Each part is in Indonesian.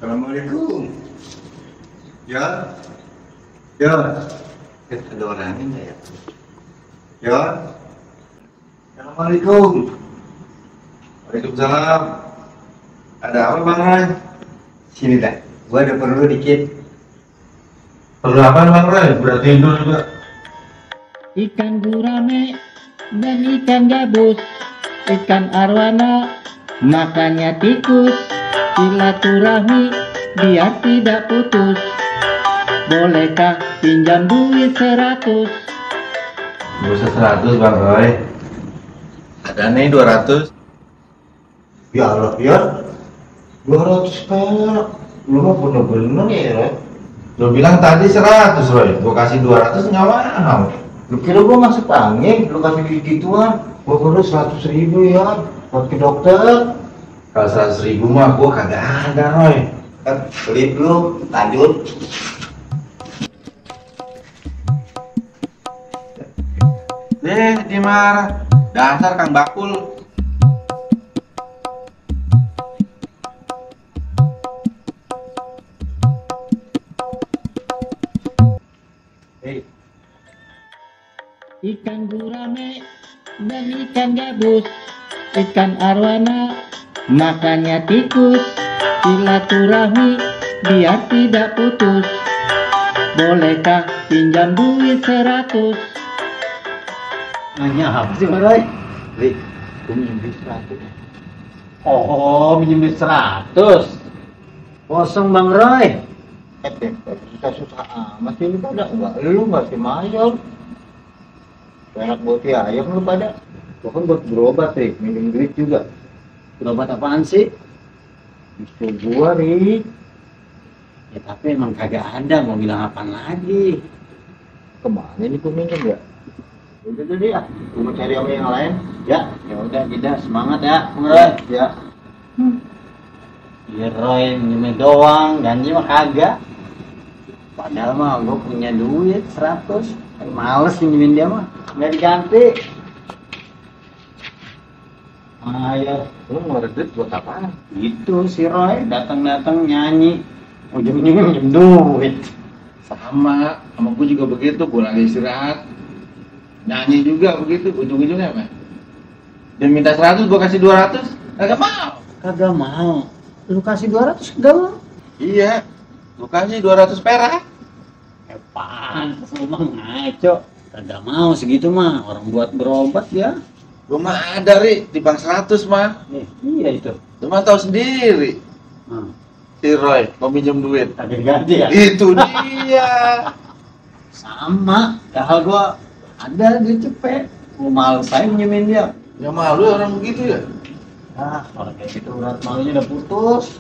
Assalamualaikum. Ya, ya. Ada orangnya nggak ya? Ya. Assalamualaikum. Waalaikumsalam. Ada apa Bang Ray? Sini dah. Gua ada perlu dikit. Perlu apa Bang Ray? Udah tidur juga. Ikan gurame dan ikan gabus, ikan arwana makannya tikus, silaturahmi biar tidak putus. Bolehkah pinjam duit 100? Gak usah 100 Bang Roy. Ada nih 200. Ya Allah, ya. 200 perak. Lu mah bener-bener ya, Roy. Lu bilang tadi 100 Roy. Gua kasih 200 nggak mau. Lu kira gua masuk angin, lu kasih gituan. Gua perlu 100.000 ya, buat ke dokter. Kalau 100.000 mah gua kagak ada Roy. Pelit lu, lanjut. Dia marah. Dasar Kang Bakul. Hei, Ikan gurame dan ikan gabus, ikan arwana makannya tikus, silaturahmi biar tidak putus. Bolehkah pinjam duit 100? Nanya apa sih Bang Roy? Li, gua minjem duit 100. Oh, pinjam duit 100. Kosong Bang Roy. Susah-susah amat sih lu pada. Lu nggak sih mayor. Enak buat ayam lu pada. Gua kan buat berobat, Rik. Minjem duit juga. Berobat apaan sih? Bisa gua, Rik. Ya tapi emang kagak ada, mau bilang apaan lagi? Kemana nih gua minjem ya? Udah deh ya. Gua mau cari sama yang lain. Ya udah tidak semangat ya, Bang Roy. Ya. Iya Roy, minjemin doang, janji mah kagak. Padahal mah gue punya duit 100. Males minjemin dia mah, nggak diganti. Ayo, Lu ngeluarin duit buat apaan? itu si Roy datang-datang nyanyi, ujung-ujungnya minjem duit. Sama gue juga begitu. Gua lagi istirahat. Nyanyi juga begitu. Ujung-ujungnya apa? Dia minta 100, gua kasih 200. Kagak mau. Kagak mau. Lu kasih 200 enggak mau? Iya. Gua kasih 200 perak. Pantes lu mah ngaco. Kagak mau segitu mah, orang buat berobat ya. Gua mah ada Ri, di bank 100 mah. Iya itu. Lu mah tahu sendiri. Si Roy mau minjem duit. Kagak diganti ya? Itu dia. Sama, hal gua ada duit cepet. Gua males saya minjemin dia. Ya malu orang begitu ya. Orang kayak gitu urat malunya udah putus.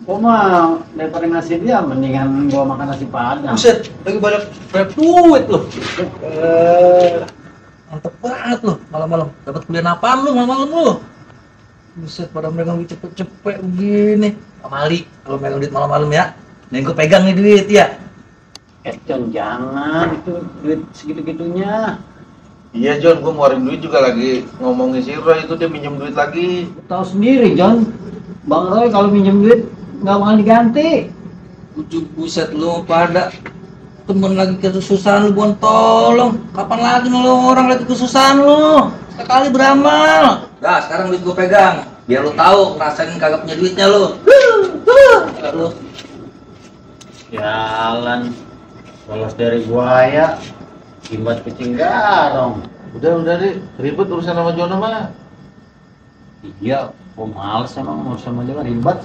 Gua mah daripada ngasih dia, mendingan gua makan nasi padang. Buset, lagi banyak duit loh. Mantep banget loh malam-malam. Dapat kuliah apaan lu malam-malam lu? Buset, pada megang duit cepet-cepet begini. Amali, kalau megang duit malam-malam ya. Nih gue pegang nih duit ya. John, jangan itu duit segitu-gitunya. Iya John, gua ngeluarin duit juga lagi ngomongin si Roy itu dia minjem duit lagi. Lu tahu sendiri John, Bang Roy kalau minjem duit nggak bakal diganti. Buset lu pada temen lagi kesusahan lu bukan tolong. Kapan lagi lu orang lagi kesusahan lu? Sekali beramal. Dah, sekarang duit gue pegang. Biar lu tahu ngerasain kagak punya duitnya lu. Lu. Jalan, lolos dari buaya, imbat kucing garong. Udah Ri, ribet urusan sama Jono mah. Iya, gua males emang mau sama dia ribet.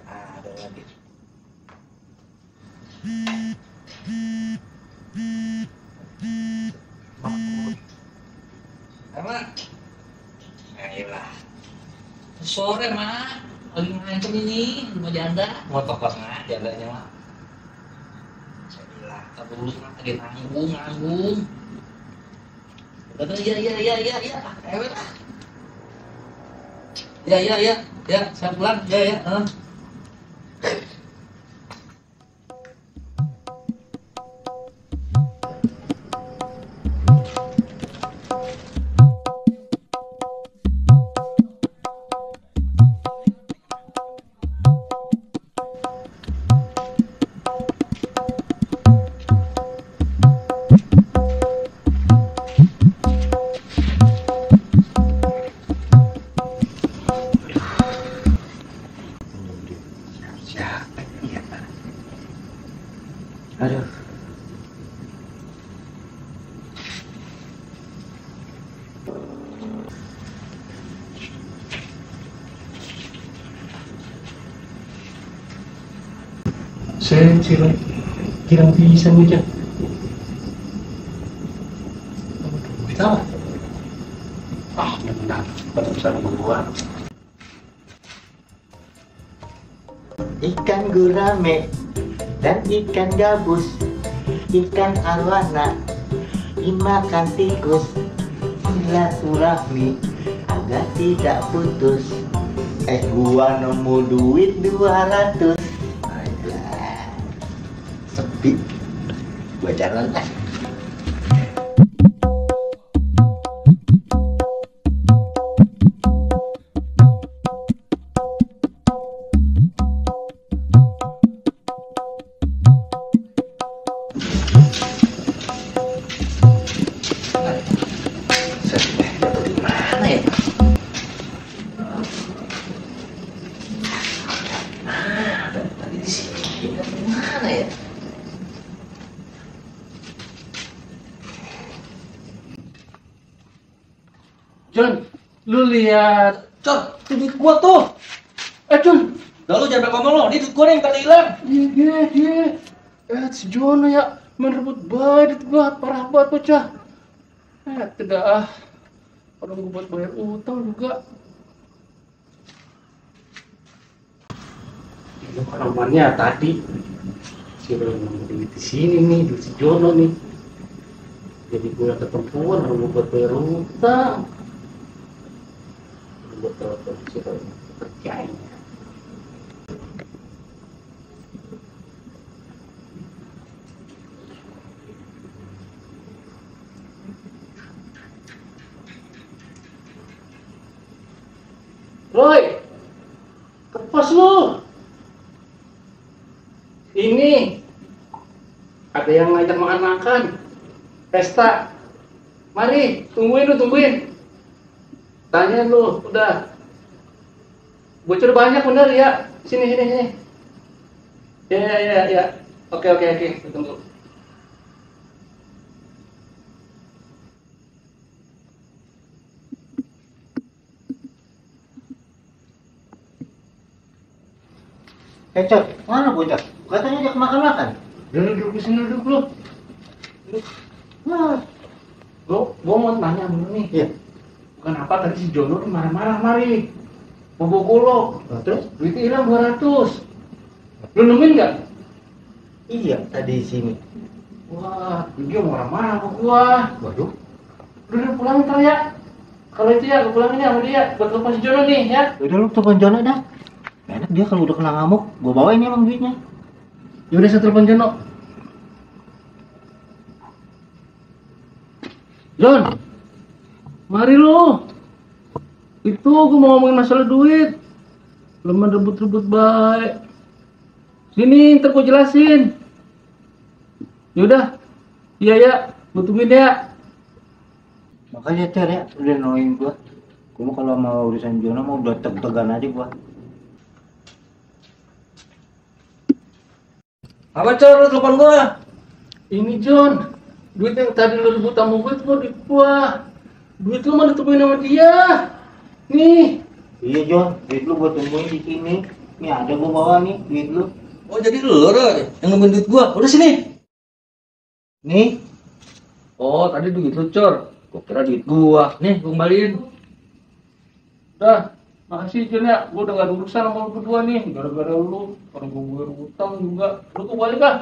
Ada lagi. Karena ayolah. Sore mah lagi ngancem ini mau janda. Mau tokos mah jandanya mah. Saya bilang, dulu kenapa dia nanggung. Udah, iya. Ewet ah. Ya, saya pulang. Ya. Aduh. Saya kirang bisa nih. Kita benar, betul gua. Ikan gurame dan ikan gabus, ikan arwana dimakan tikus, silaturahmi agar tidak putus. Gua nemu duit 200. Alah, sepi. Gua jalan lah. Mana ya? Tadi di sini. Mana ya? John, lu lihat. Cor, itu duit gua tuh. John. Udah lu jangan ngomong lo, ini duit gua nih yang tadi hilang. Iya. Si Jono ya merebut banget buat parah banget bocah. Tidak ah. Orang gue buat bayar utang juga. Ini pengalamannya tadi. Si duit di sini nih, duit si Jono nih. Jadi gue ketempuan orang buat bayar utang. Buat telepon si Jono kerjain. Roy, kepas lu. Ini ada yang ngajak makan-makan, pesta. Mari, tungguin. Tanya lu, udah. Bocor banyak bener ya. Sini. Ya. Oke. Tunggu. Cok, mana bocah? Katanya ajak makan-makan. Duduk sini lu. Nah, Gua mau tanya dulu nih. iya. Kenapa tadi si Jono tuh marah-marah mari? Bobo golok. Nah, terus? Duitnya hilang 200. Lu nemuin nggak? Iya, tadi di sini. Wah, dia marah-marah sama gua. Waduh. Udah pulangin ntar ya. Kalau itu ya, gua pulangin ya sama dia. Buat telepon si Jono nih ya. Udah lu telepon Jono dah. Enak dia kalau udah kena ngamuk, gua bawain emang duitnya. Yaudah saya telepon Jono. John, mari lu. Itu gua mau ngomongin masalah duit. Belum rebut-rebut baik. Sini, ntar gua jelasin. Yaudah, iya ya, gua tungguin ya. Makanya Cer ya, udah nolongin gua. Gua mau kalau mau urusan Jono mau udah teg-tegan aja gua. Apa Cor, lu telepon gua? Ini John, duit yang tadi lu rebut sama gua itu mau duit gua. Duit lu mana ditemuin sama dia? Nih. Iya Jon, duit lu gua tungguin di sini. Nih ada gua bawa nih duit lu. Oh jadi lu Roy, yang nemuin duit gua. Udah sini. Nih. Oh tadi duit lu Cor. Gua kira duit gua. Nih gua kembaliin. Udah, makasih John ya. Gua udah gak ada urusan sama lu berdua nih. Gara-gara lu, orang gua bayar utang juga. Lu kembali kah?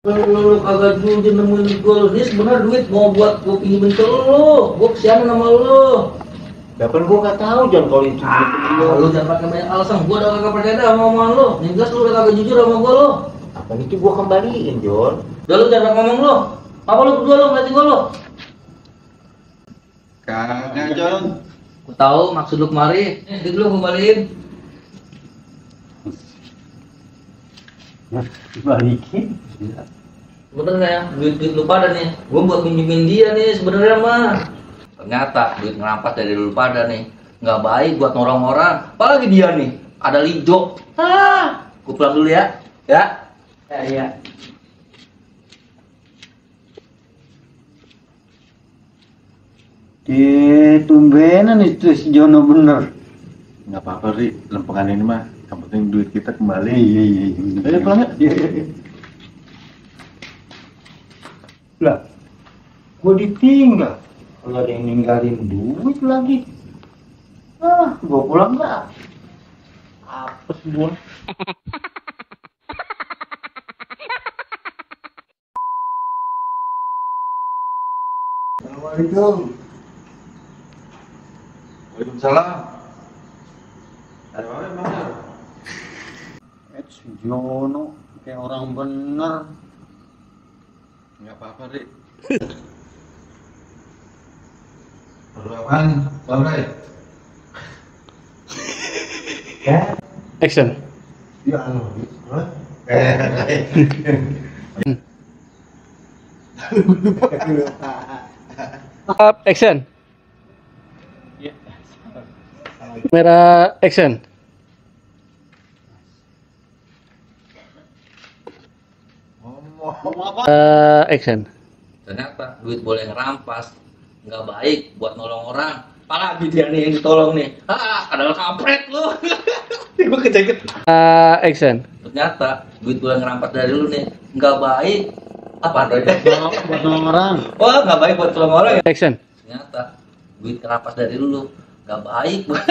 Lu kagak jujur nemuin duit gua lu. Ini sebenarnya duit mau buat gua pinjemin ke lu. Gua kesianan sama lu. Dapat gua nggak tahu John kalau itu Lu jangan pakai banyak alasan. Gua udah kagak percaya dah sama omongan lu. Nih jelas lu udah kagak jujur sama gua lu. apa itu gua kembaliin John. Udah lu jangan ngomong lu. Apa lu berdua lu ngeliatin gua lu? Kagak, John. Gua tahu maksud lu kemari. Duit lu gua kembaliin. Balikin. Bener ya, duit lu pada nih. Gua buat minjemin dia nih sebenarnya mah. Ternyata duit ngerampas dari lu pada nih. Nggak baik buat orang orang. Apalagi dia nih, ada Lijo. Gua pulang dulu ya. Ya. Ya. Tumbenan itu si Jono bener. Nggak apa-apa, Ri. Lempengan ini mah. Yang penting duit kita kembali. Iya. Ayo pulang ya. Lah, gua ditinggal. Kalau ada yang ninggalin duit lagi. Gua pulang nggak? Apes gua. Assalamualaikum. Waalaikumsalam. Ada apa emang? Si Jono kayak orang bener. Nggak apa-apa, Ri. Perlu apaan, Bang Ray? Action. Ya anu. Up, action. Kamera action. Action. Ternyata duit boleh ngerampas. Nggak baik buat nolong orang. Apalagi dia nih yang ditolong nih. Adalah kampret lu. Gua kejeket. Action. Ternyata duit boleh ngerampas dari lu nih. Nggak baik. Apa Android? Buat orang. Wah, nggak baik buat tolong orang ya. Action. Ternyata duit ngerampas dari lu. Nggak baik buat